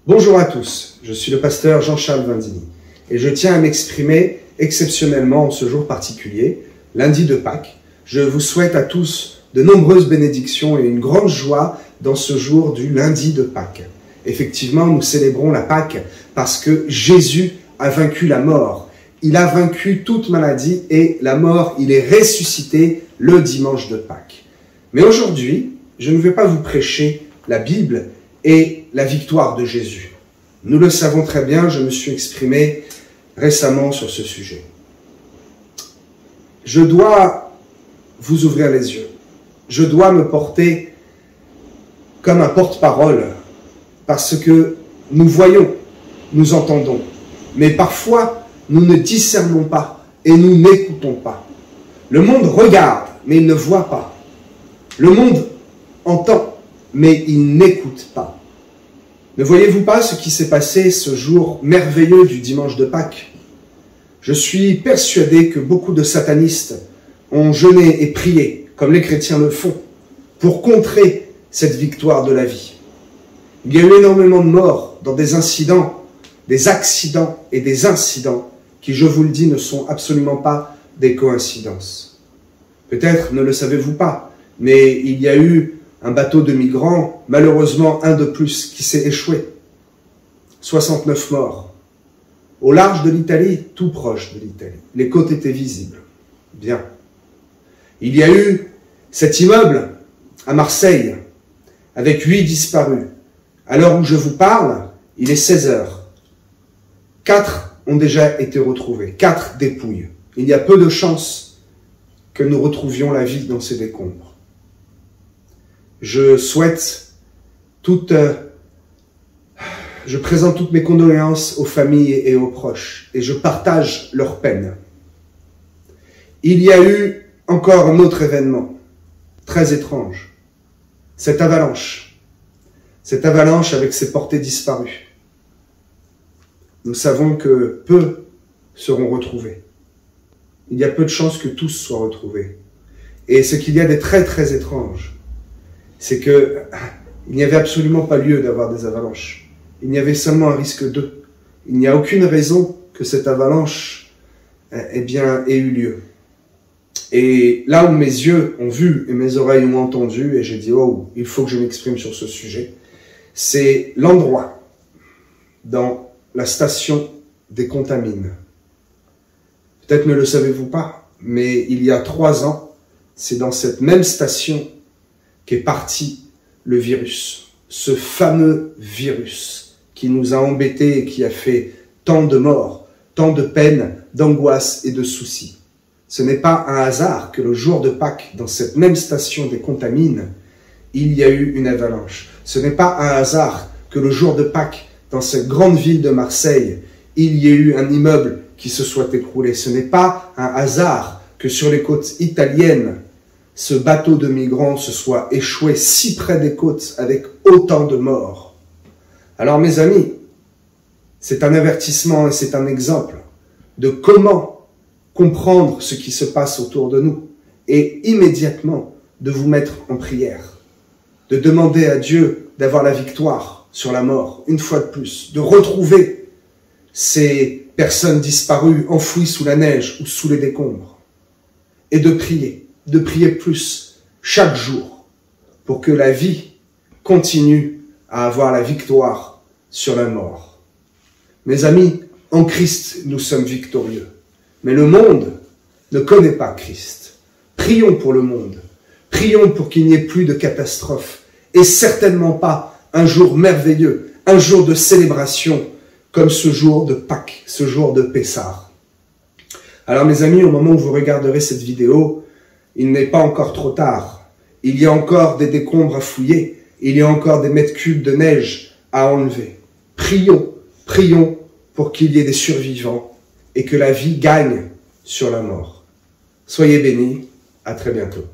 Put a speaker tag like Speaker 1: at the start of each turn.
Speaker 1: Bonjour à tous, je suis le pasteur Jean-Charles Vindini et je tiens à m'exprimer exceptionnellement en ce jour particulier, lundi de Pâques. Je vous souhaite à tous de nombreuses bénédictions et une grande joie dans ce jour du lundi de Pâques. Effectivement, nous célébrons la Pâques parce que Jésus a vaincu la mort. Il a vaincu toute maladie et la mort, il est ressuscité le dimanche de Pâques. Mais aujourd'hui, je ne vais pas vous prêcher la Bible et la victoire de Jésus. Nous le savons très bien, je me suis exprimé récemment sur ce sujet. Je dois vous ouvrir les yeux. Je dois me porter comme un porte-parole parce que nous voyons, nous entendons, mais parfois nous ne discernons pas et nous n'écoutons pas. Le monde regarde, mais il ne voit pas. Le monde entend, mais il n'écoute pas. Ne voyez-vous pas ce qui s'est passé ce jour merveilleux du dimanche de Pâques? Je suis persuadé que beaucoup de satanistes ont jeûné et prié, comme les chrétiens le font, pour contrer cette victoire de la vie. Il y a eu énormément de morts dans des incidents, des accidents et des incidents qui, je vous le dis, ne sont absolument pas des coïncidences. Peut-être ne le savez-vous pas, mais il y a eu un bateau de migrants, malheureusement un de plus, qui s'est échoué. 69 morts. Au large de l'Italie, tout proche de l'Italie. Les côtes étaient visibles. Bien. Il y a eu cet immeuble à Marseille, avec 8 disparus. À l'heure où je vous parle, il est 16 heures. 4 ont déjà été retrouvés. 4 dépouilles. Il y a peu de chances que nous retrouvions la vie dans ces décombres. Je présente toutes mes condoléances aux familles et aux proches, et je partage leur peine. Il y a eu encore un autre événement, très étrange, cette avalanche avec ses portées disparues. Nous savons que peu seront retrouvés. Il y a peu de chances que tous soient retrouvés. Et ce qu'il y a de très très étrange, c'est qu'il n'y avait absolument pas lieu d'avoir des avalanches. Il y avait seulement un risque d'eux. Il n'y a aucune raison que cette avalanche ait eu lieu. Et là où mes yeux ont vu et mes oreilles ont entendu, et j'ai dit « Oh, il faut que je m'exprime sur ce sujet », c'est l'endroit dans la station des Contamines. Peut-être ne le savez-vous pas, mais il y a 3 ans, c'est dans cette même station qu'est parti le virus, ce fameux virus qui nous a embêtés et qui a fait tant de morts, tant de peines, d'angoisses et de soucis. Ce n'est pas un hasard que le jour de Pâques, dans cette même station des Contamines, il y a eu une avalanche. Ce n'est pas un hasard que le jour de Pâques, dans cette grande ville de Marseille, il y ait eu un immeuble qui se soit écroulé. Ce n'est pas un hasard que sur les côtes italiennes, ce bateau de migrants se soit échoué si près des côtes avec autant de morts. Alors mes amis, c'est un avertissement et c'est un exemple de comment comprendre ce qui se passe autour de nous et immédiatement de vous mettre en prière, de demander à Dieu d'avoir la victoire sur la mort, une fois de plus, de retrouver ces personnes disparues, enfouies sous la neige ou sous les décombres, et de prier plus chaque jour pour que la vie continue à avoir la victoire sur la mort. Mes amis, en Christ, nous sommes victorieux. Mais le monde ne connaît pas Christ. Prions pour le monde. Prions pour qu'il n'y ait plus de catastrophes et certainement pas un jour merveilleux, un jour de célébration comme ce jour de Pâques, ce jour de Pessah. Alors mes amis, au moment où vous regarderez cette vidéo, il n'est pas encore trop tard. Il y a encore des décombres à fouiller. Il y a encore des mètres cubes de neige à enlever. Prions pour qu'il y ait des survivants et que la vie gagne sur la mort. Soyez bénis. À très bientôt.